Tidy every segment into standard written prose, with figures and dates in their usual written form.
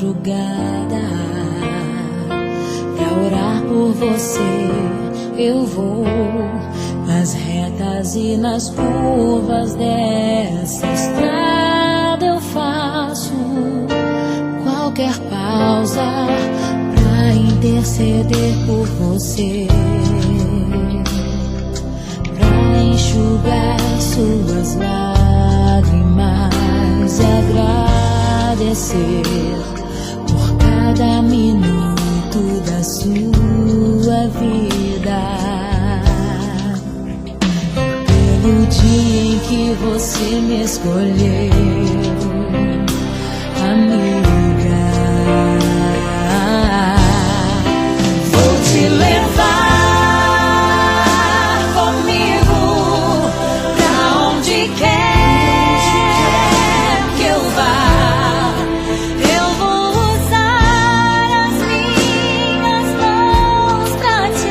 madrugada pra orar por você. Eu vou nas retas e nas curvas dessa estrada. Eu faço qualquer pausa pra interceder por você, pra enxugar suas lágrimas e agradecer por cada minuto da sua vida, pelo dia em que você me escolheu, amiga. Vou te levar comigo pra onde quer que eu vá. Eu vou usar as minhas mãos pra te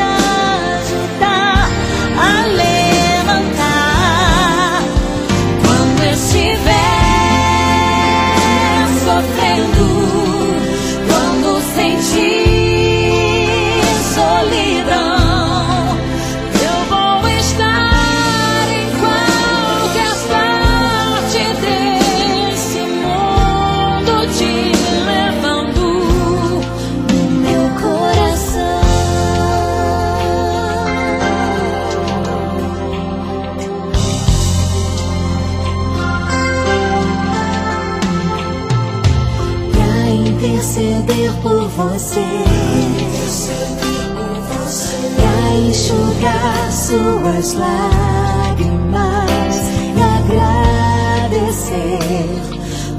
ajudar a levantar quando estiver sofrendo, quando sentir solidão. Eu vou estar em qualquer parte desse mundo, te levando no meu coração. Pra interceder por você, pra enxugar suas lágrimas e agradecer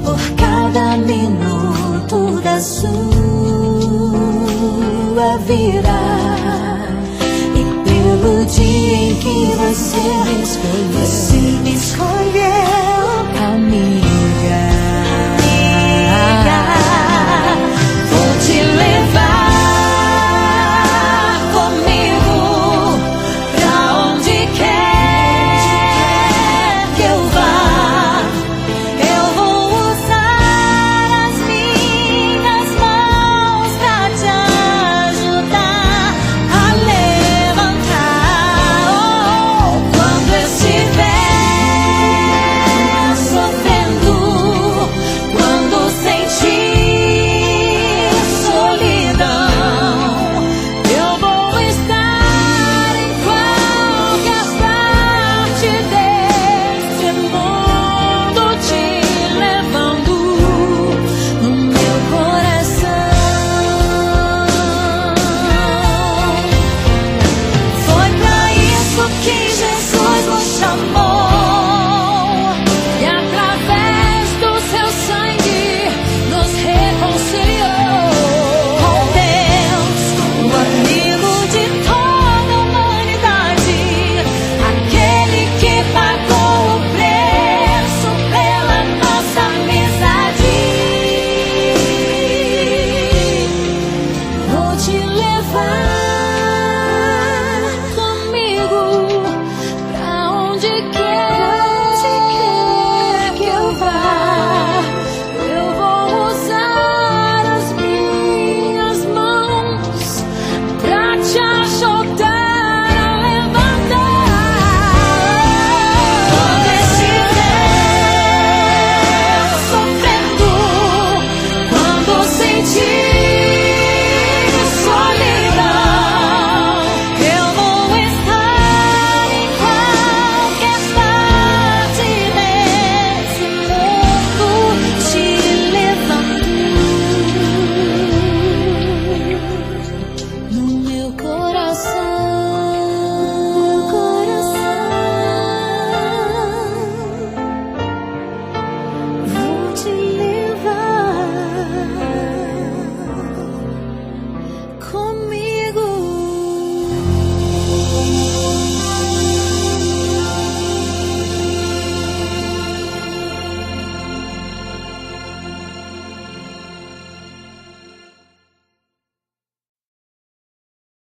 por cada minuto da sua vida, e pelo dia em que você me escolheu, amiga.